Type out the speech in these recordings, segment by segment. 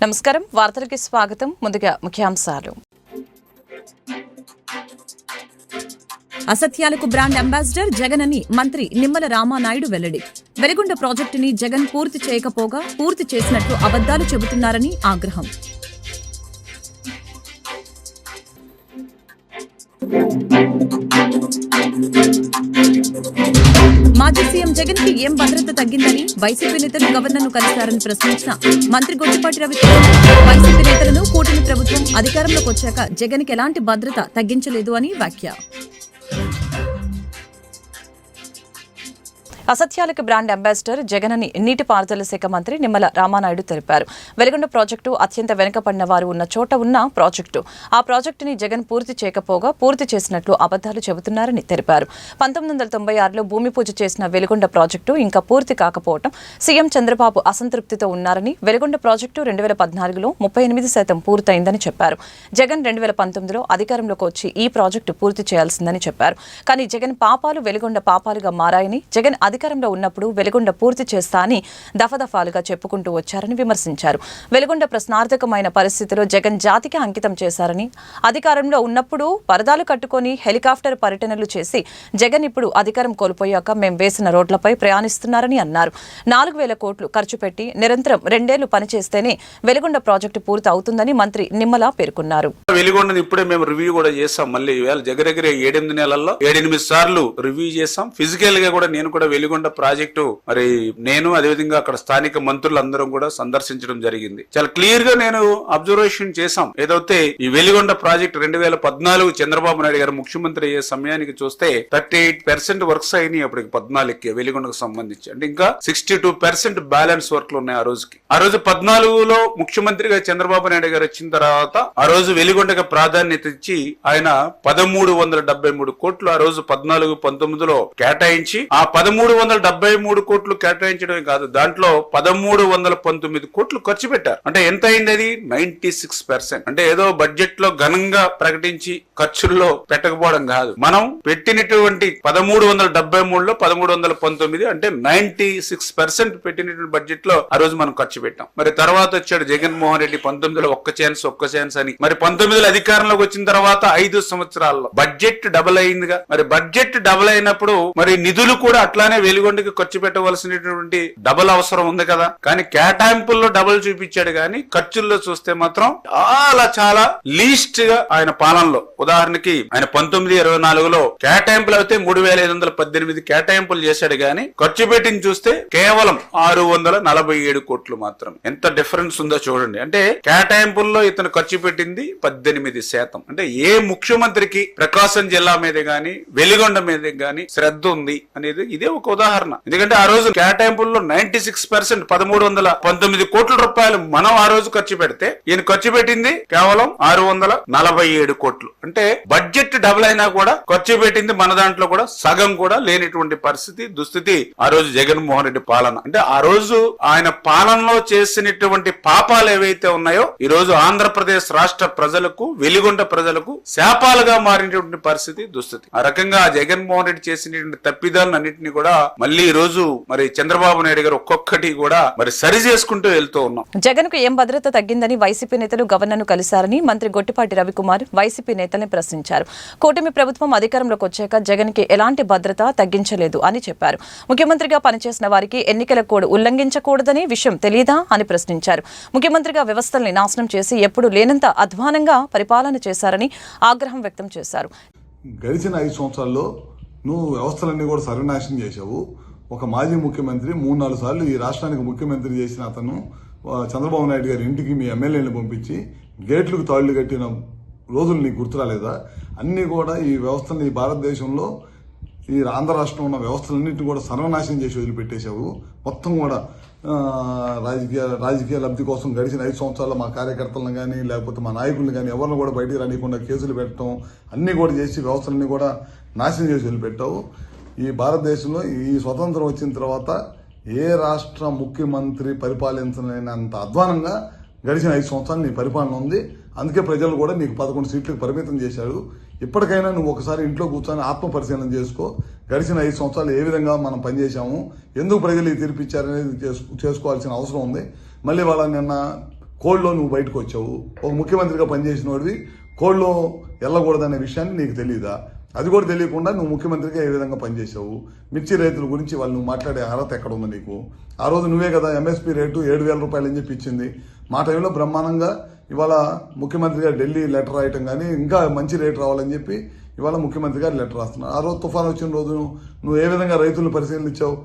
నమస్కారం, వార్తలకి స్వాగతం. ముందుగా ముఖ్యాంశాలు. అసత్యాలకు బ్రాండ్ అంబాసిడర్ జగన్ అని మంత్రి నిమ్మల రామానాయుడు వెల్లడి. వెలిగొండ ప్రాజెక్టుని జగన్ పూర్తి చేయకపోగా పూర్తి చేసినట్లు అబద్దాలు చెబుతున్నారని ఆగ్రహం. మాజీ సీఎం జగన్ కి ఏం భద్రత తగ్గిందని వైసీపీ నేతలు గవర్నర్ను కలిశారని ప్రశ్నించిన మంత్రి గొట్టిపాటి రవికుమార్, వైసీపీ నేతలను కూటమి ప్రభుత్వం అధికారంలోకి వచ్చాక జగన్ కి ఎలాంటి భద్రత తగ్గించలేదు అని వ్యాఖ్య. అసత్యాలకు బ్రాండ్ అంబాసిడర్ జగన్ అని నీటిపారుదల శాఖ మంత్రి నిమ్మల రామానాయుడు తెలిపారు. వెలిగొండ ప్రాజెక్టు అత్యంత వెనుకబడిన వారు ఉన్న చోట ఉన్న ప్రాజెక్టు. ఆ ప్రాజెక్టుని జగన్ పూర్తి చేయకపోగా పూర్తి చేసినట్లు అబద్దాలు చెబుతున్నారని తెలిపారు. 1996లో భూమి పూజ చేసిన వెలిగొండ ప్రాజెక్టు ఇంకా పూర్తి కాకపోవడం సీఎం చంద్రబాబు అసంతృప్తితో ఉన్నారని, వెలిగొండ ప్రాజెక్టు 2014లో 38% పూర్తయిందని చెప్పారు. జగన్ 2019లో అధికారంలోకి వచ్చి ఈ ప్రాజెక్టు పూర్తి చేయాల్సిందని చెప్పారు. కానీ జగన్ పాపాలు వెలిగొండ పాపాలుగా మారాయని, జగన్ అధికారంలో ఉన్నప్పుడు వెలిగొండ పూర్తి చేస్తా అని దఫదఫాలుగా చెప్పుకుంటూ వచ్చారని విమర్శించారు. వెలిగొండ ప్రశ్నార్థకమైన పరిస్థితిలో జగన్ జాతికి అంకితం చేశారని, అధికారంలో ఉన్నప్పుడు పరదాలు కట్టుకుని హెలికాప్టర్ పర్యటనలు చేసి జగన్ ఇప్పుడు అధికారం కోల్పోయాక మేం వేసిన రోడ్లపై ప్రయాణిస్తున్నారని అన్నారు. 4,000 కోట్లు ఖర్చు పెట్టి నిరంతరం 2 ఏళ్లు పనిచేస్తేనే వెలిగొండ ప్రాజెక్టు పూర్తి అవుతుందని మంత్రి నిమ్మల పేర్కొన్నారు. వెలిగొండని ఇప్పుడే మేము రివ్యూ కూడా చేసాం. మళ్ళీ దగ్గర 7-8 నెలల్లో 7-8 సార్లు రివ్యూ చేసాం. ఫిజికల్ గా కూడా నేను కూడా వెలిగొండ ప్రాజెక్టు నేను అదేవిధంగా అక్కడ స్థానిక మంత్రులందరం కూడా సందర్శించడం జరిగింది. చాలా క్లియర్ గా నేను అబ్జర్వేషన్ చేశాం. ఏదైతే ఈ వెలిగొండ ప్రాజెక్టు 2014 చంద్రబాబు నాయుడు గారు ముఖ్యమంత్రి అయ్యే సమయానికి చూస్తే 38% వర్క్స్ అయినాయి. అప్పటికి 14కి వెలిగొండకు సంబంధించి, అంటే ఇంకా 62% బ్యాలెన్స్ వర్క్లు ఉన్నాయి. ఆ రోజు 14లో ముఖ్యమంత్రిగా చంద్రబాబు నాయుడు గారు వచ్చిన తర్వాత ఆ రోజు వెలిగొండకు ప్రాధాన్యత ఇచ్చి ఆయన 1373 కోట్లు ఆ రోజు 14-19లో కేటాయించి, ఆ 1373 కోట్లు కేటాయించడమే కాదు, దాంట్లో 1319 కోట్లు ఖర్చు పెట్టారు. అంటే ఎంత అయింది అది? 96%. అంటే ఏదో బడ్జెట్ లో ఘనంగా ప్రకటించి ఖర్చుల్లో పెట్టకపోవడం కాదు, మనం పెట్టినటువంటి 1373లో 1319 అంటే 96% పెట్టినటువంటి బడ్జెట్ లో ఆ రోజు మనం ఖర్చు పెట్టాం. మరి తర్వాత వచ్చాడు జగన్మోహన్ రెడ్డి 19లో ఒక్క ఛాన్స్ అని, మరి 19లో అధికారంలోకి వచ్చిన తర్వాత 5 సంవత్సరాల్లో బడ్జెట్ డబుల్ అయిందిగా. మరి బడ్జెట్ డబుల్ అయినప్పుడు మరి నిధులు కూడా అట్లానే వెలిగొండకి ఖర్చు పెట్టవలసినటువంటి డబుల్ అవసరం ఉంది కదా. కానీ కేటాయింపుల్లో డబుల్ చూపించాడు, కానీ ఖర్చుల్లో చూస్తే మాత్రం చాలా లీస్ట్ గా ఆయన పాలనలో. ఉదాహరణకి ఆయన 1924లో కేటాయింపులు అయితే 3,518 కేటాయింపులు చేశాడు, కానీ ఖర్చు పెట్టింది చూస్తే కేవలం 647 కోట్లు మాత్రం. ఎంత డిఫరెన్స్ ఉందో చూడండి. అంటే కేటాయింపుల్లో ఇతను ఖర్చు పెట్టింది 18%. అంటే ఏ ముఖ్యమంత్రికి ప్రకాశం జిల్లా మీద గాని వెలిగొండ మీద గాని శ్రద్ధ ఉంది అనేది ఇదే ఒక ఉదాహరణ. ఎందుకంటే ఆ రోజు కేటాయింపుల్లో 96% 1319 కోట్ల రూపాయలు మనం ఆ రోజు ఖర్చు పెడితే ఈయన ఖర్చు పెట్టింది కేవలం 647 కోట్లు. అంటే బడ్జెట్ డబుల్ అయినా కూడా ఖర్చు పెట్టింది మన దాంట్లో కూడా సగం కూడా లేనిటువంటి దుస్థితి ఆ రోజు జగన్మోహన్ రెడ్డి పాలన. అంటే ఆ రోజు ఆయన పాలనలో చేసినటువంటి పాపాలు ఏవైతే ఉన్నాయో ఈ రోజు ఆంధ్రప్రదేశ్ రాష్ట్ర ప్రజలకు, వెలిగొండ ప్రజలకు శాపాలుగా మారినటువంటి దుస్థితి. ఆ రకంగా జగన్మోహన్ రెడ్డి చేసినటువంటి తప్పిదాలను అన్నింటినీ కూడా మళ్ళీ ఈ రోజు మరి చంద్రబాబు నాయుడు గారు ఒక్కొక్కటి కూడా మరి సరి చేసుకుంటూ వెళ్తూ ఉన్నాం. జగన్ కు ఏం భద్రత తగ్గిందని వైసీపీ నేతలు గవర్నర్ను కలిశారని మంత్రి గొట్టిపాటి రవికుమార్ వైసీపీ నేతల్ని ప్రశ్నించారు. కూటమి ప్రభుత్వం అధికారంలోకి వచ్చాక జగన్ కి ఎలాంటి భద్రత తగ్గించలేదు అని చెప్పారు. ముఖ్యమంత్రిగా పనిచేసిన వారికి ఎన్నికల కోడ్ ఉల్లంఘించకూడదని విషయం తెలియదా అని ప్రశ్నించారు. ముఖ్యమంత్రిగా వ్యవస్థల్ని నాశనం చేసి ఎప్పుడు లేనంత అధ్వానంగా పరిపాలన చేశారని ఆగ్రహం వ్యక్తం చేశారు. గడిచిన 5 సంవత్సరాల్లో నువ్వు వ్యవస్థలన్నీ కూడా సర్వనాశనం చేశావు. ఒక మాజీ ముఖ్యమంత్రి 3-4 సార్లు ఈ రాష్ట్రానికి ముఖ్యమంత్రి చేసిన అతను చంద్రబాబు నాయుడు గారి ఇంటికి మీ ఎమ్మెల్యేలను పంపించి గేట్లకు తాళ్లు కట్టిన రోజులు నీకు గుర్తురాలేదా? అన్నీ కూడా ఈ వ్యవస్థని, ఈ భారతదేశంలో ఈ ఆంధ్ర రాష్ట్రంలో ఉన్న వ్యవస్థలన్నింటినీ కూడా సర్వనాశనం చేసి వదిలిపెట్టేశావు. మొత్తం కూడా రాజకీయ లబ్ధి కోసం గడిచిన 5 సంవత్సరాల్లో మా కార్యకర్తలను కానీ లేకపోతే మా నాయకులను కానీ ఎవరిని కూడా బయటికి రానియకుండా కేసులు పెట్టడం అన్నీ కూడా చేసి వ్యవస్థలన్నీ కూడా నాశనం చేసి వదిలిపెట్టావు. ఈ భారతదేశంలో ఈ స్వతంత్రం వచ్చిన తర్వాత ఏ రాష్ట్ర ముఖ్యమంత్రి పరిపాలించలేనంత అధ్వానంగా గడిచిన 5 సంవత్సరాలు నీ పరిపాలన ఉంది. అందుకే ప్రజలు కూడా నీకు 11 సీట్లకు పరిమితం చేశారు. ఇప్పటికైనా నువ్వు ఒకసారి ఇంట్లో కూర్చొని ఆత్మ పరిశీలన చేసుకో. గడిచిన 5 సంవత్సరాలు ఏ విధంగా మనం పనిచేశాము, ఎందుకు ప్రజలు తీర్పిచ్చారనేది చేసుకోవాల్సిన అవసరం ఉంది. మళ్ళీ వాళ్ళ నిన్న కోడ్లో నువ్వు బయటకు వచ్చావు. ఒక ముఖ్యమంత్రిగా పనిచేసిన వాడివి కోడ్లో వెళ్ళకూడదనే విషయాన్ని నీకు తెలియదా? అది కూడా తెలియకుండా నువ్వు ముఖ్యమంత్రిగా ఏ విధంగా పనిచేసావు? మిర్చి రైతుల గురించి వాళ్ళు నువ్వు మాట్లాడే అర్హత ఎక్కడ ఉంది నీకు? ఆ రోజు నువ్వే కదా ఎంఎస్పీ రేటు 7,000 రూపాయలు అని చెప్పి ఇచ్చింది. మా టైంలో బ్రహ్మాండంగా ఇవాళ ముఖ్యమంత్రిగా ఢిల్లీ లెటర్ రాయటం కానీ ఇంకా మంచి రేటు రావాలని చెప్పి ఇవాళ ముఖ్యమంత్రి గారు లెటర్ రాస్తున్నారు. ఆ రోజు తుఫాను వచ్చిన రోజు నువ్వు ఏ విధంగా రైతులను పరిశీలించావు?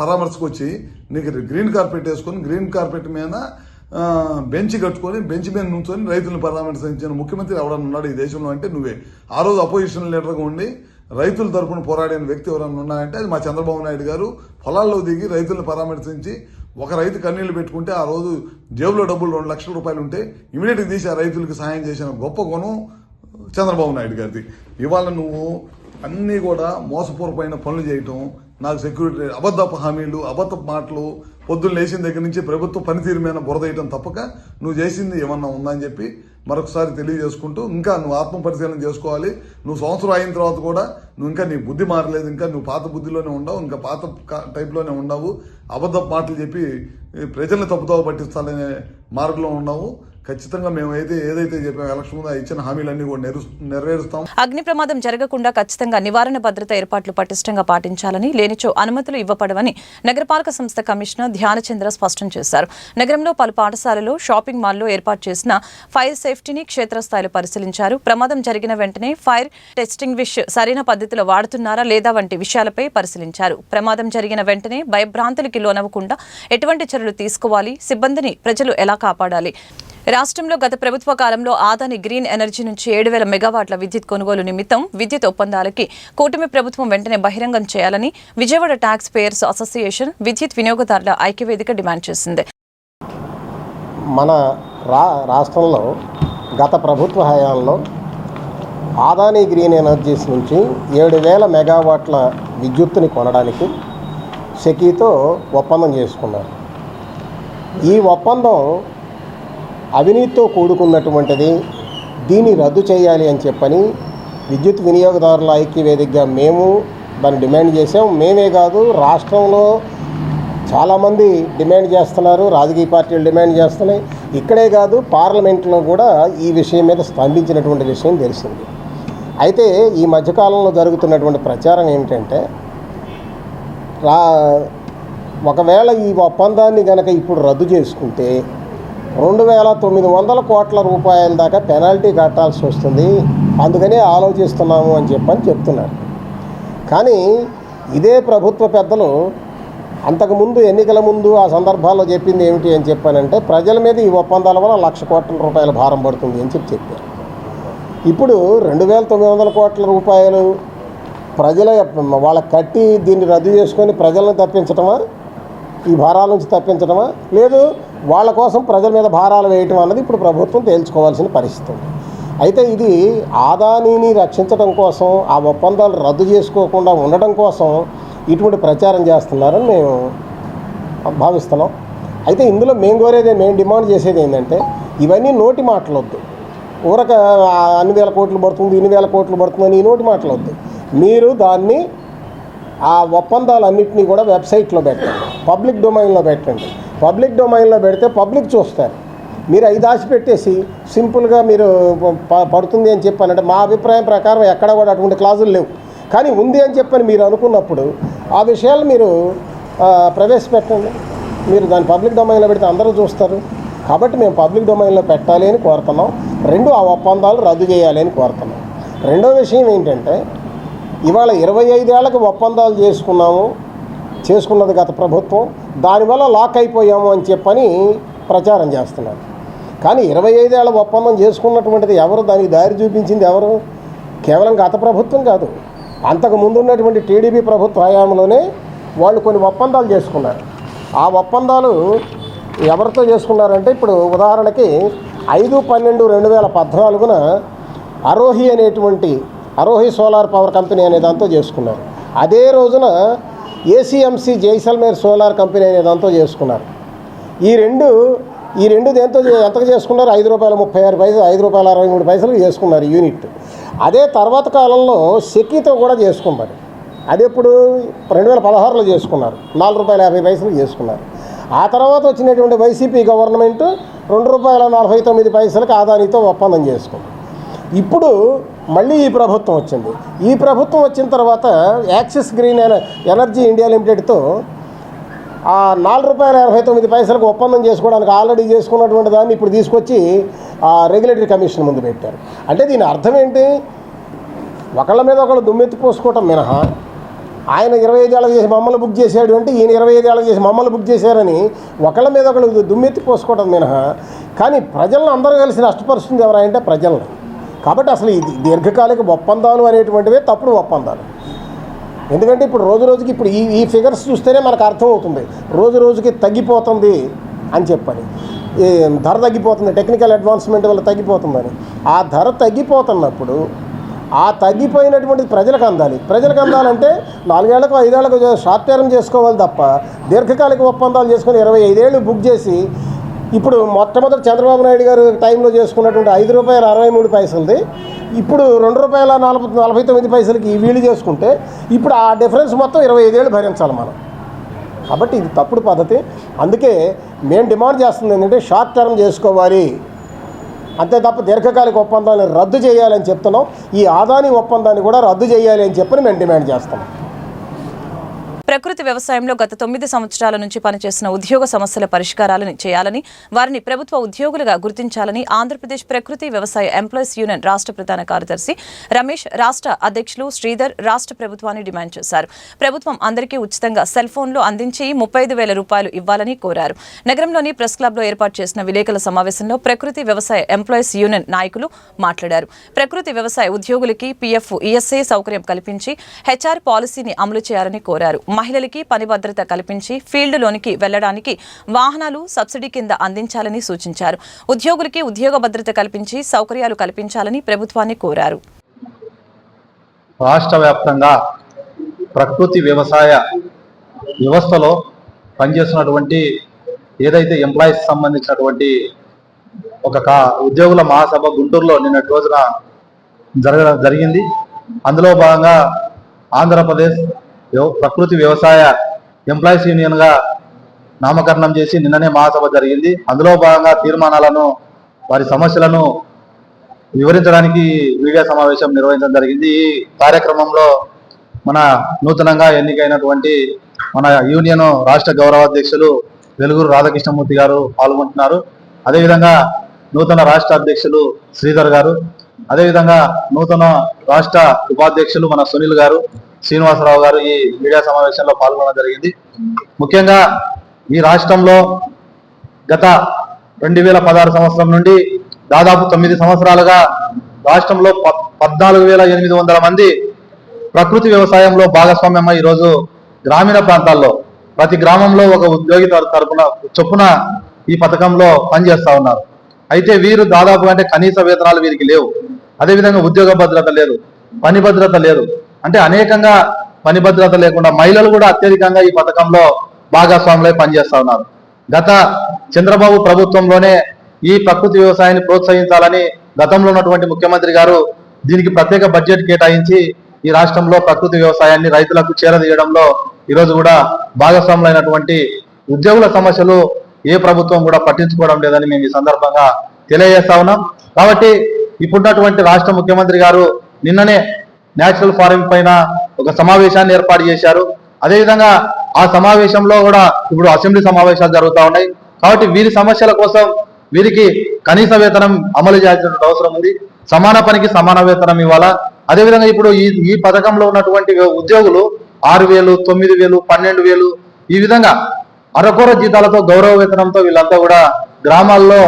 పరామర్శకు వచ్చి నీకు గ్రీన్ కార్పెట్ వేసుకొని గ్రీన్ కార్పెట్ మీద బెంచ్ కట్టుకొని బెంచ్ మీద నుంచొని రైతులను పరామర్శించిన ముఖ్యమంత్రి ఎవరన్నా ఉన్నాడు ఈ దేశంలో అంటే నువ్వే. ఆ రోజు అపోజిషన్ లీడర్గా ఉండి రైతుల తరపున పోరాడిన వ్యక్తి ఎవరన్నా ఉన్నాయంటే అది మా చంద్రబాబు నాయుడు గారు. పొలాల్లో దిగి రైతులను పరామర్శించి ఒక రైతు కన్నీళ్లు పెట్టుకుంటే ఆ రోజు జేబులో డబ్బులు 2 లక్షల రూపాయలు ఉంటే ఇమీడియట్గా తీసి ఆ రైతులకు సహాయం చేసిన గొప్ప గుణం చంద్రబాబు నాయుడు గారిది. ఇవాళ నువ్వు అన్నీ కూడా మోసపూర్వమైన పనులు చేయటం, నాకు సెక్యూరిటీ అబద్ధపు హామీలు, అబద్ధపు మాటలు, పొద్దున్న లేచిన దగ్గర నుంచి ప్రభుత్వ పనితీరు మీద బురదేయటం తప్పక నువ్వు చేసింది ఏమన్నా ఉందని చెప్పి మరొకసారి తెలియజేసుకుంటూ ఇంకా నువ్వు ఆత్మ పరిశీలన చేసుకోవాలి. నువ్వు సంవత్సరం అయిన తర్వాత కూడా నువ్వు ఇంకా నీ బుద్ధి మారలేదు, ఇంకా నువ్వు పాత బుద్ధిలోనే ఉండవు, ఇంకా పాత టైప్లోనే ఉండవు. అబద్ధపు మాటలు చెప్పి ప్రజల్ని తప్పుదోవ పట్టించాలనే మార్గంలో ఉన్నావు. ఖచ్చితంగా మేము ఏదైతే చెప్పాము ఎలక్షన్ ముందు ఇచ్చిన హామీలన్నీ కూడా నెరవేరుస్తాం. అగ్ని ప్రమాదం జరగకుండా ఖచ్చితంగా నివారణ భద్రత ఏర్పాట్లు పటిష్టంగా పాటించాలని, లేనిచో అనుమతులు ఇవ్వబడవని నగరపాలక సంస్థ కమిషనర్ ధ్యానచంద్ర స్పష్టం చేశారు. నగరంలో పలు పాఠశాలలు, షాపింగ్ మాల్లో ఏర్పాటు చేసిన ఫైర్ సేఫ్టీని క్షేత్రస్థాయిలో పరిశీలించారు. ప్రమాదం జరిగిన వెంటనే ఫైర్ ఎక్స్టింగ్విష్ సరైన పద్ధతిలో వాడుతున్నారా లేదా వంటి విషయాలపై పరిశీలించారు. ప్రమాదం జరిగిన వెంటనే భయభ్రాంతులకి లోనవ్వకుండా ఎటువంటి చర్యలు తీసుకోవాలి, సిబ్బందిని ప్రజలు ఎలా కాపాడాలి. రాష్ట్రంలో గత ప్రభుత్వ కాలంలో ఆదాని గ్రీన్ ఎనర్జీ నుంచి 7,000 మెగావాట్ల విద్యుత్ కొనుగోలు నిమిత్తం విద్యుత్ ఒప్పందాలకి కూటమి ప్రభుత్వం వెంటనే బహిరంగం చేయాలని విజయవాడ ట్యాక్స్ పేయర్స్ అసోసియేషన్ విద్యుత్ వినియోగదారుల ఐక్యవేదిక డిమాండ్ చేసింది. మన రాష్ట్రంలో గత ప్రభుత్వ హయాంలో ఆదాని గ్రీన్ ఎనర్జీస్ నుంచి 7,000 మెగావాట్ల విద్యుత్తుని కొనడానికి సెకీతో ఒప్పందం చేసుకున్నారు. ఈ ఒప్పందం అవినీతితో కూడుకున్నటువంటిది, దీన్ని రద్దు చేయాలి అని చెప్పని విద్యుత్ వినియోగదారుల ఐక్యవేదికగా మేము దాన్ని డిమాండ్ చేసాం. మేమే కాదు, రాష్ట్రంలో చాలామంది డిమాండ్ చేస్తున్నారు, రాజకీయ పార్టీలు డిమాండ్ చేస్తున్నాయి. ఇక్కడే కాదు, పార్లమెంట్లో కూడా ఈ విషయం మీద స్పందించినటువంటి విషయం తెలిసింది. అయితే ఈ మధ్యకాలంలో జరుగుతున్నటువంటి ప్రచారం ఏమిటంటే, ఒకవేళ ఈ ఒప్పందాన్ని కనుక ఇప్పుడు రద్దు చేసుకుంటే 2,900 కోట్ల రూపాయల దాకా పెనాల్టీ కట్టాల్సి వస్తుంది, అందుకనే ఆలోచిస్తున్నాము అని చెప్తున్నారు. కానీ ఇదే ప్రభుత్వ పెద్దలు అంతకుముందు ఎన్నికల ముందు ఆ సందర్భాల్లో చెప్పింది ఏమిటి అని చెప్పానంటే, ప్రజల మీద ఈ ఒప్పందాల వల్ల 1,00,000 కోట్ల రూపాయల భారం పడుతుంది అని చెప్పారు. ఇప్పుడు 2,900 కోట్ల రూపాయలు ప్రజల వాళ్ళకి కట్టి దీన్ని రద్దు చేసుకొని ప్రజలను తప్పించటమా, ఈ భారాల నుంచి తప్పించడమా, లేదు వాళ్ళ కోసం ప్రజల మీద భారాలు వేయటం అన్నది ఇప్పుడు ప్రభుత్వం తేల్చుకోవాల్సిన పరిస్థితి ఉంది. అయితే ఇది ఆదానీని రక్షించడం కోసం, ఆ ఒప్పందాలు రద్దు చేసుకోకుండా ఉండడం కోసం ఇటువంటి ప్రచారం చేస్తున్నారని మేము భావిస్తున్నాం. అయితే ఇందులో మేము డిమాండ్ చేసేది ఏంటంటే, ఇవన్నీ నోటి మాటలొద్దు. ఊరక అన్ని వేల కోట్లు పడుతుంది, ఇన్ని వేల కోట్లు పడుతుందని ఈ నోటి మాటలొద్దు. మీరు దాన్ని ఆ ఒప్పందాలన్నింటినీ కూడా వెబ్సైట్లో పెట్టండి, పబ్లిక్ డొమైన్లో పెట్టండి. పబ్లిక్ డొమైన్లో పెడితే పబ్లిక్ చూస్తారు. మీరు అవి దాచిపెట్టేసి సింపుల్గా మీరు పడుతుంది అని చెప్పానంటే, మా అభిప్రాయం ప్రకారం ఎక్కడ కూడా అటువంటి క్లాజులు లేవు. కానీ ఉంది అని చెప్పని మీరు అనుకున్నప్పుడు ఆ విషయాలు మీరు ప్రవేశపెట్టండి. మీరు దాన్ని పబ్లిక్ డొమైన్లో పెడితే అందరూ చూస్తారు. కాబట్టి మేము పబ్లిక్ డొమైన్లో పెట్టాలి అని కోరుతున్నాం. 2, ఆ ఒప్పందాలు రద్దు చేయాలి అని కోరుతున్నాం. రెండో విషయం ఏంటంటే, ఇవాళ 25 ఏళ్లకు ఒప్పందాలు చేసుకున్నది గత ప్రభుత్వం, దానివల్ల లాక్ అయిపోయాము అని చెప్పని ప్రచారం చేస్తున్నారు. కానీ 25 ఏళ్ల ఒప్పందం చేసుకున్నటువంటిది ఎవరు, దానికి దారి చూపించింది ఎవరు? కేవలం గత ప్రభుత్వం కాదు, అంతకు ముందున్నటువంటి టీడీపీ ప్రభుత్వ హయాంలోనే వాళ్ళు కొన్ని ఒప్పందాలు చేసుకున్నారు. ఆ ఒప్పందాలు ఎవరితో చేసుకున్నారంటే, ఇప్పుడు ఉదాహరణకి 5/12/2014 అరోహి సోలార్ పవర్ కంపెనీ అనే దాంతో చేసుకున్నారు. అదే రోజున ఏసీఎంసీ జైసల్మేర్ సోలార్ కంపెనీ అనే దాంతో చేసుకున్నారు. ఈ రెండు ఎంతకు చేసుకున్నారు? ₹5.36, ₹5.63 చేసుకున్నారు యూనిట్. అదే తర్వాత కాలంలో సెకీతో కూడా చేసుకున్నారు. అది ఎప్పుడు 2016లో చేసుకున్నారు, ₹4.50 చేసుకున్నారు. ఆ తర్వాత వచ్చినటువంటి వైసీపీ గవర్నమెంట్ ₹2.49 అదానితో ఒప్పందం చేసుకుంది. ఇప్పుడు మళ్ళీ ఈ ప్రభుత్వం వచ్చింది. ఈ ప్రభుత్వం వచ్చిన తర్వాత యాక్సిస్ గ్రీన్ ఎనర్జీ ఇండియా లిమిటెడ్తో ఆ ₹4.89 ఒప్పందం చేసుకోవడానికి ఆల్రెడీ చేసుకున్నటువంటి దాన్ని ఇప్పుడు తీసుకొచ్చి ఆ రెగ్యులేటరీ కమిషన్ ముందు పెట్టారు. అంటే దీని అర్థం ఏంటి? ఒకళ్ళ మీద ఒకళ్ళు దుమ్మెత్తి పోసుకోవటం మినహా ఆయన 25 ఏళ్ళకి చేసి మమ్మల్ని బుక్ చేశాడు అంటే ఈయన 25 ఏళ్ళకి చేసి మమ్మల్ని బుక్ చేశారని ఒకళ్ళ మీద ఒకళ్ళు దుమ్మెత్తి పోసుకోవటం మినహా. కానీ ప్రజలను అందరూ కలిసి నష్టపరుస్తుంది ఎవరంటే ప్రజలను. కాబట్టి అసలు ఈ దీర్ఘకాలిక ఒప్పందాలు అనేటువంటివే తప్పుడు ఒప్పందాలు. ఎందుకంటే ఇప్పుడు రోజు రోజుకి ఇప్పుడు ఈ ఫిగర్స్ చూస్తేనే మనకు అర్థమవుతుంది రోజు రోజుకి తగ్గిపోతుంది అని చెప్పని. ఈ ధర తగ్గిపోతుంది, టెక్నికల్ అడ్వాన్స్మెంట్ వల్ల తగ్గిపోతుందని. ఆ ధర తగ్గిపోతున్నప్పుడు ఆ తగ్గిపోయినటువంటి ప్రజలకు అందాలి. ప్రజలకు అందాలంటే 4 ఏళ్లకు 5 ఏళ్లకు షార్ట్ టర్మ్ చేసుకోవాలి తప్ప దీర్ఘకాలిక ఒప్పందాలు చేసుకొని 25 ఏళ్ళు బుక్ చేసి ఇప్పుడు మొట్టమొదటి చంద్రబాబు నాయుడు గారు టైంలో చేసుకున్నటువంటి ₹5.63 ఇప్పుడు ₹2.49 వీళ్ళు చేసుకుంటే ఇప్పుడు ఆ డిఫరెన్స్ మొత్తం 25 ఏళ్ళు భరించాలి మనం. కాబట్టి ఇది తప్పుడు పద్ధతి. అందుకే మేము డిమాండ్ చేస్తుంది ఏంటంటే షార్ట్ టర్మ్ చేసుకోవాలి అంతే తప్ప దీర్ఘకాలిక ఒప్పందాలను రద్దు చేయాలని చెప్తున్నాం. ఈ అదానీ ఒప్పందాన్ని కూడా రద్దు చేయాలి అని చెప్పని మేము డిమాండ్ చేస్తున్నాం. ప్రకృతి వ్యవసాయంలో గత 9 సంవత్సరాల నుంచి పనిచేసిన ఉద్యోగ సమస్యల పరిష్కారాలను చేయాలని, వారిని ప్రభుత్వ ఉద్యోగులుగా గుర్తించాలని ఆంధ్రప్రదేశ్ ప్రకృతి వ్యవసాయ ఎంప్లాయీస్ యూనియన్ రాష్ట్ర ప్రధాన కార్యదర్శి రమేష్, రాష్ట్ర అధ్యక్షులు శ్రీధర్ రాష్ట్ర ప్రభుత్వాన్ని డిమాండ్ చేశారు. ప్రభుత్వం అందరికీ ఉచితంగా సెల్ ఫోన్లు అందించి ₹35,000 ఇవ్వాలని కోరారు. నగరంలోని ప్రెస్ క్లబ్లో ఏర్పాటు చేసిన విలేకరుల సమావేశంలో ప్రకృతి వ్యవసాయ ఎంప్లాయీస్ యూనియన్ నాయకులు మాట్లాడారు. ప్రకృతి వ్యవసాయ ఉద్యోగులకి పీఎఫ్, ఈఎస్ఐ సౌకర్యం కల్పించి హెచ్ఆర్ పాలసీని అమలు చేయాలని కోరారు. మహిళలకి పని భద్రత కల్పించి ఫీల్డ్లోనికి వెళ్లడానికి వాహనాలు సబ్సిడీ కింద అందించాలని సూచించారు. ఉద్యోగులకి ఉద్యోగ భద్రత కల్పించి సౌకర్యాలు కల్పించాలని ప్రభుత్వాన్ని కోరారు. రాష్ట్ర వ్యాప్తంగా ప్రకృతి వ్యవసాయ వ్యవస్థలో పనిచేస్తున్నటువంటి ఏదైతే ఎంప్లాయీస్ సంబంధించినటువంటి ఒక ఉద్యోగుల మహాసభ గుంటూరులో నిన్నటి రోజున జరిగింది. అందులో భాగంగా ఆంధ్రప్రదేశ్ ప్రకృతి వ్యవసాయ ఎంప్లాయీస్ యూనియన్గా నామకరణం చేసి నిన్ననే మహాసభ జరిగింది. అందులో భాగంగా తీర్మానాలను, వారి సమస్యలను వివరించడానికి మీడియా సమావేశం నిర్వహించడం జరిగింది. ఈ కార్యక్రమంలో మన నూతనంగా ఎన్నికైనటువంటి మన యూనియన్ రాష్ట్ర గౌరవాధ్యక్షులు వెలుగురు రాధాకృష్ణమూర్తి గారు పాల్గొంటున్నారు. అదేవిధంగా నూతన రాష్ట్ర అధ్యక్షులు శ్రీధర్ గారు, అదేవిధంగా నూతన రాష్ట్ర ఉపాధ్యక్షులు మన సునీల్ గారు, శ్రీనివాసరావు గారు ఈ మీడియా సమావేశంలో పాల్గొనడం జరిగింది. ముఖ్యంగా ఈ రాష్ట్రంలో గత 2016 సంవత్సరం నుండి దాదాపు 9 సంవత్సరాలుగా రాష్ట్రంలో 14,800 మంది ప్రకృతి వ్యవసాయంలో భాగస్వామ్యమై ఈరోజు గ్రామీణ ప్రాంతాల్లో ప్రతి గ్రామంలో ఒక ఉద్యోగి తరపున చొప్పున ఈ పథకంలో పనిచేస్తా ఉన్నారు. అయితే వీరు దాదాపు అంటే కనీస వేతనాలు వీరికి లేవు. అదేవిధంగా ఉద్యోగ భద్రత లేదు, పని భద్రత లేదు. అంటే అనేకంగా పని భద్రత లేకుండా మహిళలు కూడా అత్యధికంగా ఈ పథకంలో భాగస్వాములై పనిచేస్తా ఉన్నారు. గత చంద్రబాబు ప్రభుత్వంలోనే ఈ ప్రకృతి వ్యవసాయాన్ని ప్రోత్సహించాలని గతంలో ఉన్నటువంటి ముఖ్యమంత్రి గారు దీనికి ప్రత్యేక బడ్జెట్ కేటాయించి ఈ రాష్ట్రంలో ప్రకృతి వ్యవసాయాన్ని రైతులకు చేరదీయడంలో ఈరోజు కూడా భాగస్వాములైనటువంటి ఉద్యోగుల సమస్యలు ఏ ప్రభుత్వం కూడా పట్టించుకోవడం లేదని మేము ఈ సందర్భంగా తెలియజేస్తా ఉన్నాం. కాబట్టి ఇప్పుడున్నటువంటి రాష్ట్ర ముఖ్యమంత్రి గారు నిన్ననే నేచురల్ ఫార్మింగ్ పైన ఒక సమావేశాన్ని ఏర్పాటు చేశారు. అదేవిధంగా ఆ సమావేశంలో కూడా ఇప్పుడు అసెంబ్లీ సమావేశాలు జరుగుతూ ఉన్నాయి. కాబట్టి వీరి సమస్యల కోసం వీరికి కనీస వేతనం అమలు చేయాల్సిన అవసరం ఉంది. సమాన పనికి సమాన వేతనం ఇవ్వాలా. అదేవిధంగా ఇప్పుడు ఈ పథకంలో ఉన్నటువంటి ఉద్యోగులు 6,000, 9,000, 12,000 ఈ విధంగా అరకొర జీతాలతో గౌరవ వేతనంతో వీళ్ళంతా కూడా గ్రామాల్లో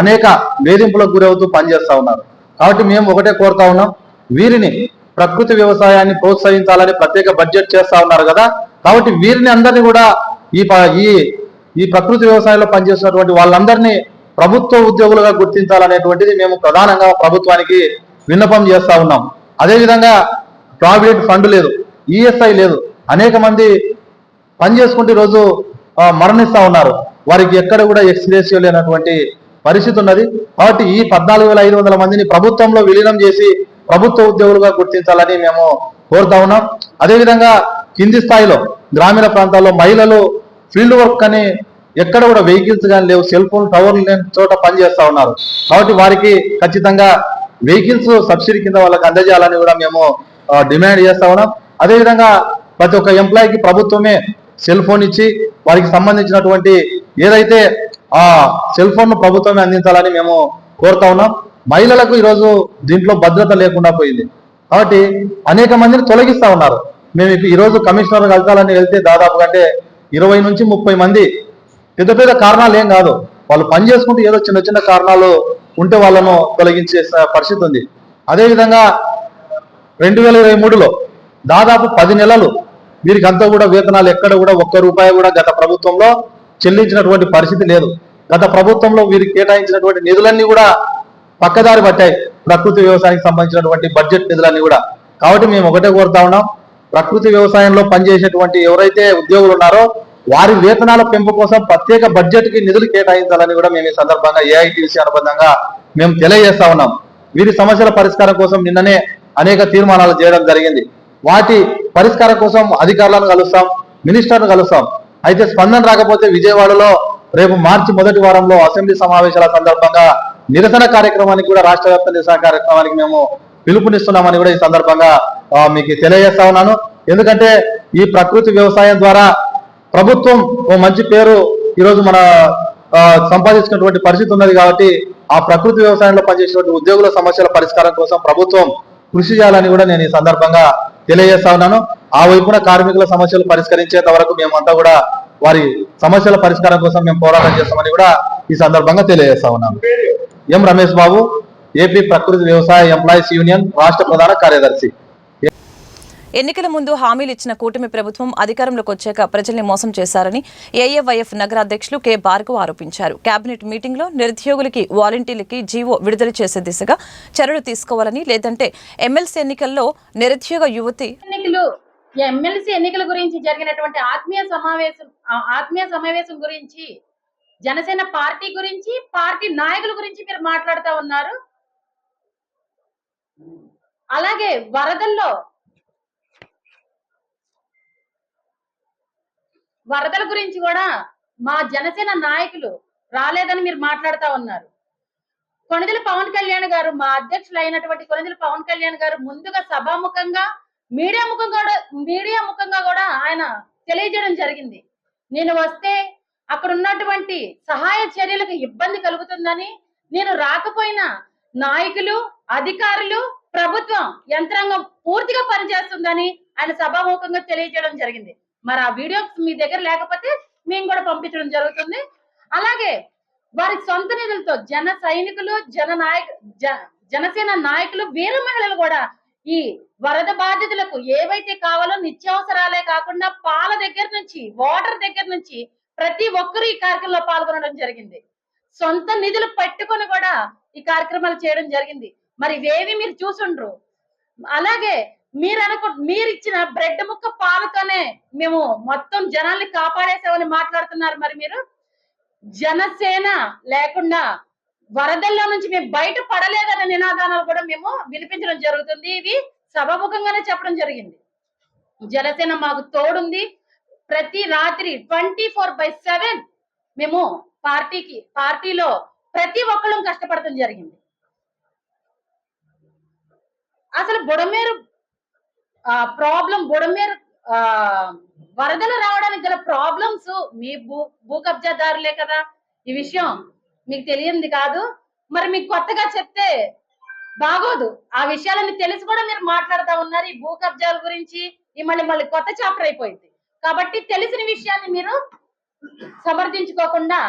అనేక వేధింపులకు గురవుతూ పనిచేస్తా ఉన్నారు. కాబట్టి మేము ఒకటే కోరుతా ఉన్నాం, వీరిని ప్రకృతి వ్యవసాయాన్ని ప్రోత్సహించాలని ప్రత్యేక బడ్జెట్ చేస్తా ఉన్నారు కదా. కాబట్టి వీరిని అందరినీ కూడా ఈ ప్రకృతి వ్యవసాయంలో పనిచేస్తున్నటువంటి వాళ్ళందరినీ ప్రభుత్వ ఉద్యోగులుగా గుర్తించాలనేటువంటిది మేము ప్రధానంగా ప్రభుత్వానికి విన్నపం చేస్తా ఉన్నాం. అదేవిధంగా ప్రావిడెంట్ ఫండ్ లేదు, ఈఎస్ఐ లేదు. అనేక మంది పనిచేసుకుంటే ఈరోజు మరణిస్తా ఉన్నారు. వారికి ఎక్కడ కూడా ఎక్స్గ్రేషియో లేనటువంటి పరిస్థితి ఉన్నది. కాబట్టి ఈ 14,500 మందిని ప్రభుత్వంలో విలీనం చేసి ప్రభుత్వ ఉద్యోగులుగా గుర్తించాలని మేము కోరుతా ఉన్నాం. అదేవిధంగా కింది స్థాయిలో గ్రామీణ ప్రాంతాల్లో మహిళలు ఫీల్డ్ వర్క్ అని ఎక్కడ కూడా వెహికల్స్ కానీ లేవు, సెల్ ఫోన్ టవర్లు లేని చోట పనిచేస్తా ఉన్నారు. కాబట్టి వారికి ఖచ్చితంగా వెహికల్స్ సబ్సిడీ కింద వాళ్ళకి అందజేయాలని కూడా మేము డిమాండ్ చేస్తా ఉన్నాం. అదేవిధంగా ప్రతి ఒక్క ఎంప్లాయీకి ప్రభుత్వమే సెల్ ఫోన్ ఇచ్చి వారికి సంబంధించినటువంటి ఏదైతే ఆ సెల్ ఫోన్ ను ప్రభుత్వమే అందించాలని మేము కోరుతా ఉన్నాం. మహిళలకు ఈరోజు దీంట్లో భద్రత లేకుండా పోయింది. కాబట్టి అనేక మందిని తొలగిస్తా ఉన్నారు. మేము ఈరోజు కమిషనర్ కలచాలని వెళ్తే దాదాపు అంటే 20 నుంచి 30 మంది పెద్ద పెద్ద కారణాలు ఏం కాదు, వాళ్ళు పని చేసుకుంటూ ఏదో చిన్న చిన్న కారణాలు ఉంటే వాళ్ళను తొలగించే పరిస్థితి ఉంది. అదేవిధంగా 2023లో దాదాపు 10 నెలలు వీరికి అంతా కూడా వేతనాలు ఎక్కడ కూడా ₹1 కూడా గత ప్రభుత్వంలో చెల్లించినటువంటి పరిస్థితి లేదు. గత ప్రభుత్వంలో వీరికి కేటాయించినటువంటి నిధులన్నీ కూడా పక్కదారి పట్టాయి, ప్రకృతి వ్యవసాయానికి సంబంధించినటువంటి బడ్జెట్ నిధులన్నీ కూడా. కాబట్టి మేము ఒకటే కోరుతా ఉన్నాం, ప్రకృతి వ్యవసాయంలో పనిచేసేటువంటి ఎవరైతే ఉద్యోగులు ఉన్నారో వారి వేతనాల పెంపు కోసం ప్రత్యేక బడ్జెట్ కి నిధులు కేటాయించాలని కూడా మేము ఈ సందర్భంగా ఏఐటీసీ అనుబంధంగా మేము తెలియజేస్తా ఉన్నాం. వీరి సమస్యల పరిష్కారం కోసం నిన్ననే అనేక తీర్మానాలు చేయడం జరిగింది. వాటి పరిష్కారం కోసం అధికారులను కలుస్తాం, మినిస్టర్ను కలుస్తాం. అయితే స్పందన రాకపోతే విజయవాడలో రేపు మార్చి మొదటి వారంలో అసెంబ్లీ సమావేశాల సందర్భంగా నిరసన కార్యక్రమానికి కూడా రాష్ట్ర వ్యాప్త నిరసన కార్యక్రమానికి మేము పిలుపునిస్తున్నామని కూడా ఈ సందర్భంగా మీకు తెలియజేస్తా ఉన్నాను. ఎందుకంటే ఈ ప్రకృతి వ్యవసాయం ద్వారా ప్రభుత్వం ఓ మంచి పేరు ఈరోజు మన సంపాదించినటువంటి పరిస్థితి ఉన్నది. కాబట్టి ఆ ప్రకృతి వ్యవసాయంలో పనిచేసేటువంటి ఉద్యోగుల సమస్యల పరిష్కారం కోసం ప్రభుత్వం కృషి చేయాలని కూడా నేను ఈ సందర్భంగా తెలియజేస్తా ఉన్నాను. ఆ వైపున కార్మికుల సమస్యలు పరిష్కరించేంత వరకు మేమంతా కూడా వారి సమస్యల పరిష్కారం కోసం మేము పోరాటం చేస్తామని కూడా ఈ సందర్భంగా తెలియజేస్తా ఉన్నాను. ఎం రమేష్ బాబు, ఏపీ ప్రకృతి వ్యవసాయ ఎంప్లాయీస్ యూనియన్ రాష్ట్ర ప్రధాన కార్యదర్శి. ఎన్నికల ముందు హామీలు ఇచ్చిన కూటమి ప్రభుత్వం అధికారంలోకి వచ్చాక ప్రజల్ని మోసం చేశారని ఏఏవైఎఫ్ నగర అధ్యక్షులు కె భార్గవ్ ఆరోపించారు. కేబినెట్ మీటింగ్లో నిరుద్యోగులకి వాలంటీర్లకి జీవో విడుదల చేసే దిశగా చర్యలు తీసుకోవాలని, లేదంటే ఎమ్మెల్సీ ఎన్నికల్లో నిరుద్యోగ యువతి ఎమ్మెల్సీ ఎన్నికల గురించి జరిగినటువంటి ఆత్మీయ సమావేశం గురించి, జనసేన పార్టీ గురించి, పార్టీ నాయకుల గురించి మీరు మాట్లాడుతూ ఉన్నారు. అలాగే వరదల గురించి కూడా మా జనసేన నాయకులు రాలేదని మీరు మాట్లాడుతూ ఉన్నారు. కొణిదెల పవన్ కళ్యాణ్ గారు, మా అధ్యక్షులు అయినటువంటి కొణిదెల పవన్ కళ్యాణ్ గారు ముందుగా సభాముఖంగా మీడియా ముఖంగా కూడా ఆయన తెలియజేయడం జరిగింది. నేను వస్తే అక్కడ ఉన్నటువంటి సహాయ చర్యలకు ఇబ్బంది కలుగుతుందని, నేను రాకపోయినా నాయకులు, అధికారులు, ప్రభుత్వం యంత్రాంగం పూర్తిగా పనిచేస్తుందని ఆయన సభాముఖంగా తెలియజేయడం జరిగింది. మరి ఆ వీడియోస్ మీ దగ్గర లేకపోతే మేము కూడా పంపించడం జరుగుతుంది. అలాగే వారి సొంత నిధులతో జన సైనికులు, జనసేన నాయకులు, వీర మహిళలు కూడా ఈ వరద బాధితులకు ఏవైతే కావాలో నిత్యావసరాలే కాకుండా పాల దగ్గర నుంచి, వాటర్ దగ్గర నుంచి ప్రతి ఒక్కరూ ఈ కార్యక్రమంలో పాల్గొనడం జరిగింది. సొంత నిధులు పెట్టుకొని కూడా ఈ కార్యక్రమాలు చేయడం జరిగింది. మరి ఇవేవి మీరు చూసుండ్రు. అలాగే మీరు ఇచ్చిన బ్రెడ్ ముక్క పాలతోనే మేము మొత్తం జనాల్ని కాపాడేసామని మాట్లాడుతున్నారు. మరి మీరు జనసేన లేకుండా వరదల్లో నుంచి మేము బయట పడలేదన్న నినాదాలు కూడా మేము వినిపించడం జరుగుతుంది. ఇవి సభాముఖంగానే చెప్పడం జరిగింది. జనసేన మాకు తోడుంది. ప్రతి రాత్రి 24/7 మేము పార్టీలో ప్రతి ఒక్కళ్ళం కష్టపడటం జరిగింది. అసలు బుడమేరు వరదలు రావడానికి గల ప్రాబ్లమ్స్ మీ భూ కబ్జాదారులే కదా. ఈ విషయం మీకు తెలియంది కాదు. మరి మీకు కొత్తగా చెప్తే బాగోదు. ఆ విషయాలన్నీ తెలిసి కూడా మీరు మాట్లాడుతూ ఉన్నారు. ఈ భూ కబ్జాల గురించి ఈ మళ్ళీ కొత్త చాప్టర్ అయిపోయింది. కాబట్టి తెలిసిన విషయాన్ని మీరు సమర్థించుకోకుండా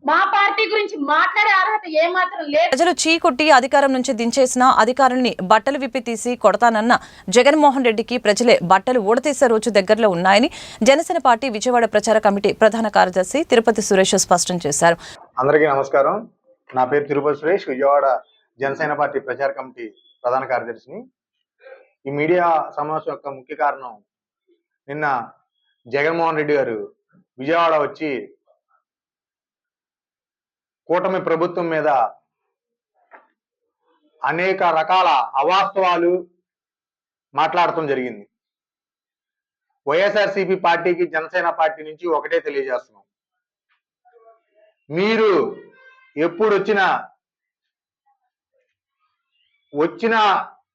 మా పార్టీ గురించి మాట్లాడే అర్హత ఏమాత్రం లేదు. ప్రజలు చీకొట్టి అధికారం నుంచి దించేసిన అధికారుల్ని బట్టలు విప్పి తీసి కొడతానన్న జగన్మోహన్ రెడ్డికి ప్రజలే బట్టలు ఊడతీసే రోజు దగ్గరలో ఉన్నాయని జనసేన పార్టీ విజయవాడ ప్రచార కమిటీ ప్రధాన కార్యదర్శి తిరుపతి సురేష్ స్పష్టం చేశారు. అందరికీ నమస్కారం. నా పేరు తిరుపతి సురేష్, విజయవాడ జనసేన పార్టీ ప్రచార కమిటీ ప్రధాన కార్యదర్శిని. ఈ మీడియా సమావేశం యొక్క ముఖ్య కారణం, నిన్న జగన్మోహన్ రెడ్డి గారు విజయవాడ వచ్చి కూటమి ప్రభుత్వం మీద అనేక రకాల అవాస్తవాలు మాట్లాడటం జరిగింది. వైఎస్ఆర్సీపీ పార్టీకి జనసేన పార్టీ నుంచి ఒకటే తెలియజేస్తున్నాం. మీరు ఎప్పుడు వచ్చిన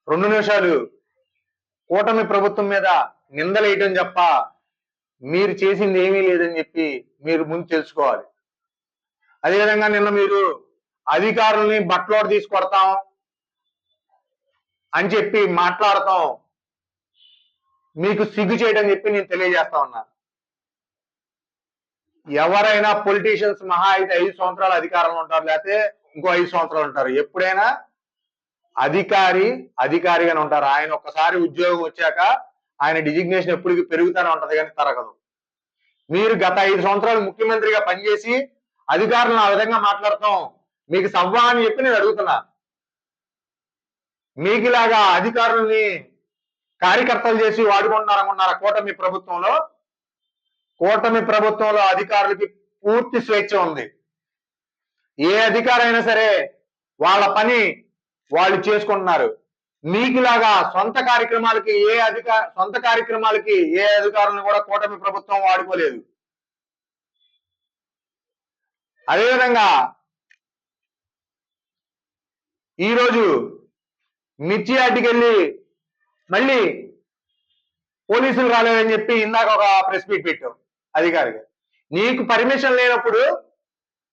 2 నిమిషాలు కూటమి ప్రభుత్వం మీద నిందలేయటం తప్ప మీరు చేసింది ఏమీ లేదని చెప్పి మీరు ముందు తెలుసుకోవాలి. అదేవిధంగా నిన్న మీరు అధికారుల్ని బట్టలోడు తీసుకొడతాం అని చెప్పి మాట్లాడతాం మీకు సిగ్గు చేయడం చెప్పి నేను తెలియజేస్తా ఉన్నా. ఎవరైనా పొలిటీషియన్స్ మహా అయితే 5 సంవత్సరాలు అధికారంలో ఉంటారు, లేకపోతే ఇంకో 5 సంవత్సరాలు ఉంటారు. ఎప్పుడైనా అధికారిగానే ఉంటారు. ఆయన ఒక్కసారి ఉద్యోగం వచ్చాక ఆయన డిజిగ్నేషన్ ఎప్పటికీ పెరుగుతూనే ఉంటది కానీ తరగదు. మీరు గత 5 సంవత్సరాలు ముఖ్యమంత్రిగా పనిచేసి అధికారులను ఆ విధంగా మాట్లాడతాం మీకు సవ్వా అని చెప్పి నేను అడుగుతున్నా. మీకులాగా అధికారుల్ని కార్యకర్తలు చేసి వాడుకుంటున్నారనుకున్నారా? కూటమి ప్రభుత్వంలో అధికారులకి పూర్తి స్వేచ్ఛ ఉంది. ఏ అధికారైనా సరే వాళ్ళ పని వాళ్ళు చేసుకుంటున్నారు. మీకులాగా సొంత కార్యక్రమాలకి ఏ అధికారులను కూడా కూటమి ప్రభుత్వం వాడుకోలేదు. అదేవిధంగా ఈరోజు మిర్చి యార్డుకెళ్ళి మళ్ళీ పోలీసులు రాలేదని చెప్పి ఇందాక ఒక ప్రెస్ మీట్ పెట్టావు అధికారిగా. నీకు పర్మిషన్ లేనప్పుడు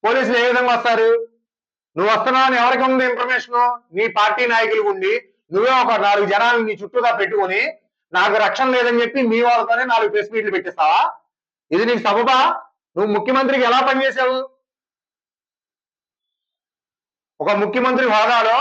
పోలీసులు ఏ విధంగా వస్తారు? నువ్వు వస్తున్నావు అని ఎవరికి ఉంది ఇన్ఫర్మేషన్? నీ పార్టీ నాయకులకు ఉండి నువ్వే ఒక 4 జనాలను నీ చుట్టూగా పెట్టుకొని నాకు రక్షణ లేదని చెప్పి మీ వాళ్ళతోనే 4 ప్రెస్ మీట్లు పెట్టిస్తావా? ఇది నీకు సబబా? నువ్వు ముఖ్యమంత్రికి ఎలా పనిచేసావు? ఒక ముఖ్యమంత్రి హోదాలో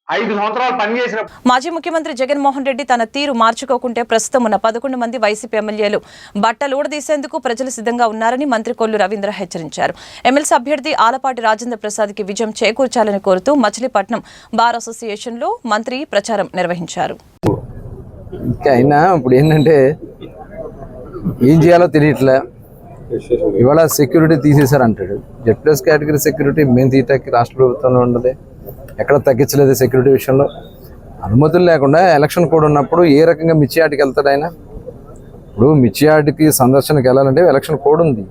5 సంవత్సరాలు పనిచేసిన మాజీ ముఖ్యమంత్రి జగన్మోహన్ రెడ్డి తన తీరు మార్చుకోకుంటే ప్రస్తుతం ఉన్న 11 మంది వైసీపీ ఎమ్మెల్యేలు బట్టలు ఊడదీసేందుకు ప్రజలు సిద్ధంగా ఉన్నారని మంత్రి కొల్లు రవీంద్ర హెచ్చరించారు. ఎమ్మెల్సీ అభ్యర్థి ఆలపాటి రాజేంద్ర ప్రసాద్ కి విజయం చేకూర్చాలని కోరుతూ మచిలీపట్నం బార్ అసోసియేషన్ లో మంత్రి ప్రచారం నిర్వహించారు. అయినా ఇప్పుడు ఏంటంటే ఏం చేయాలో తెలియట్లే. ఇవాళ సెక్యూరిటీ తీసేశారంటాడు. జెడ్+ కేటగిరీ సెక్యూరిటీ మేము తీయటానికి రాష్ట్ర ప్రభుత్వంలో ఉండదు, ఎక్కడ తగ్గించలేదు. సెక్యూరిటీ విషయంలో అనుమతులు లేకుండా ఎలక్షన్ కోడ్ ఉన్నప్పుడు ఏ రకంగా మిర్చి యార్డుకి వెళ్తాడు ఆయన? ఇప్పుడు మిర్చి యార్డుకి సందర్శనకి వెళ్ళాలంటే ఎలక్షన్ కోడ్ ఉంది,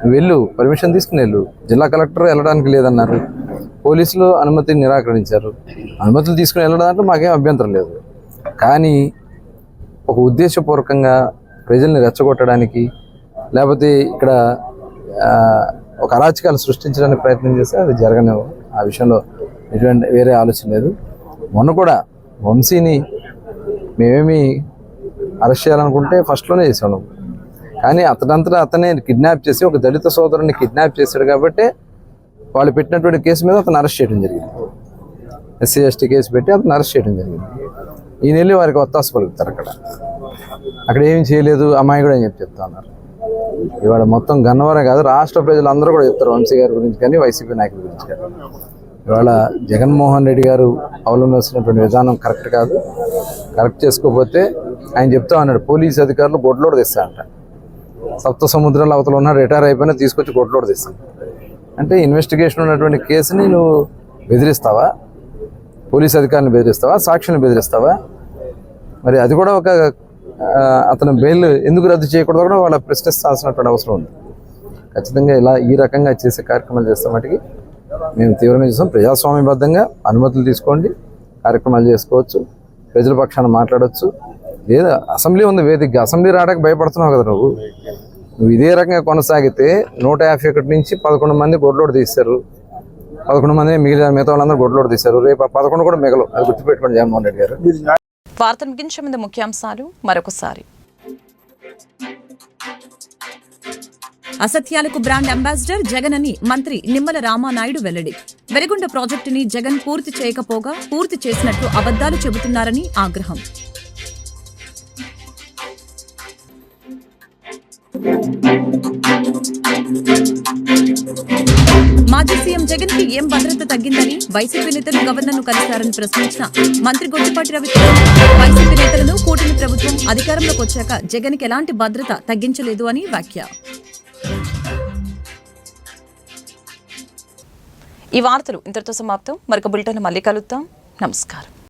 నువ్వు వెళ్ళు, పర్మిషన్ తీసుకుని వెళ్ళు. జిల్లా కలెక్టర్ వెళ్ళడానికి లేదన్నారు, పోలీసులు అనుమతిని నిరాకరించారు. అనుమతులు తీసుకుని వెళ్ళడానికి మాకేం అభ్యంతరం లేదు. కానీ ఒక ఉద్దేశపూర్వకంగా ప్రజల్ని రెచ్చగొట్టడానికి లేకపోతే ఇక్కడ ఒక అరాచకాలు సృష్టించడానికి ప్రయత్నం చేస్తే అది జరగనివ్వు. ఆ విషయంలో ఎటువంటి వేరే ఆలోచన లేదు. మొన్న కూడా వంశీని మేమేమి అరెస్ట్ చేయాలనుకుంటే ఫస్ట్లోనే చేసాను, కానీ అతనంతటా అతనే కిడ్నాప్ చేసి ఒక దళిత సోదరుని కిడ్నాప్ చేశాడు కాబట్టి వాళ్ళు పెట్టినటువంటి కేసు మీద అతను అరెస్ట్ చేయడం జరిగింది. SC/ST కేసు పెట్టి అతను అరెస్ట్ చేయడం జరిగింది. ఈయన వెళ్ళి వారికి ఒత్తాస పలుకుతారు. అక్కడ ఏమీ చేయలేదు అమాయకుడు అని చెప్తా ఉన్నారు. ఇవాళ మొత్తం గన్నవరం కాదు, రాష్ట్ర ప్రజలందరూ కూడా చెప్తారు వంశీ గారి గురించి కానీ వైసీపీ నాయకుల గురించి కానీ. ఇవాళ జగన్మోహన్ రెడ్డి గారు అవలంబిస్తున్నటువంటి విధానం కరెక్ట్ కాదు. కరెక్ట్ చేసుకోకపోతే ఆయన చెప్తా ఉన్నాడు పోలీసు అధికారులు గొడ్లోడు తెస్తారంట. సప్త సముద్రాల అవతల ఉన్న రిటైర్ అయిపోయినా తీసుకొచ్చి గొడ్లోడు తెస్తాను అంటే ఇన్వెస్టిగేషన్ ఉన్నటువంటి కేసుని నువ్వు బెదిరిస్తావా? పోలీసు అధికారులను బెదిరిస్తావా? సాక్షులను బెదిరిస్తావా? మరి అది కూడా ఒక అతను బెయిల్ ఎందుకు రద్దు చేయకూడదు కూడా వాళ్ళ ప్రశ్నిస్తాల్సినటువంటి అవసరం ఉంది. ఖచ్చితంగా ఇలా ఈ రకంగా చేసే కార్యక్రమాలు చేస్తే మటుకి మేము తీవ్రంగా చూస్తాం. ప్రజాస్వామ్యబద్ధంగా అనుమతులు తీసుకోండి, కార్యక్రమాలు చేసుకోవచ్చు, ప్రజల పక్షాన మాట్లాడవచ్చు. లేదా అసెంబ్లీ ఉంది వేదికగా, అసెంబ్లీ రావడానికి భయపడుతున్నావు కదా నువ్వు ఇదే రకంగా కొనసాగితే 151 నుంచి 11 మంది గొడ్లోడు తీశారు. 11 మంది మిగతా వాళ్ళందరూ గొడ్లోడు తీశారు. రేపు 11 కూడా మిగలవు. అది గుర్తుపెట్టుకోండి జగన్మోహన్ రెడ్డి గారు. వార్తను ముగించే ముందు ముఖ్యాంశాలు మరొకసారి. అసత్యాలకు బ్రాండ్ అంబాసిడర్ జగన్ అని మంత్రి నిమ్మల రామానాయుడు వెల్లడి. వెలిగొండ ప్రాజెక్టుని జగన్ పూర్తి చేయకపోగా పూర్తి చేసినట్లు అబద్దాలు చెబుతున్నారని ఆగ్రహం. మాజీ సీఎం జగన్ కి ఏం భద్రత తగ్గిందని వైసీపీ నేతలు గవర్నర్ను కలిశారని ప్రశ్నించిన మంత్రి గొట్టిపాటి రవికిరణ్, వైసీపీ నేతలను కూటమి ప్రభుత్వం అధికారంలోకి వచ్చాక జగన్ కి ఎలాంటి భద్రత తగ్గించలేదు అని వ్యాఖ్య. ఈ వార్తలు ఇంతటితో సమాప్తం. మరొక బులెటిన్ మళ్ళీ కలుద్దాం. నమస్కారం.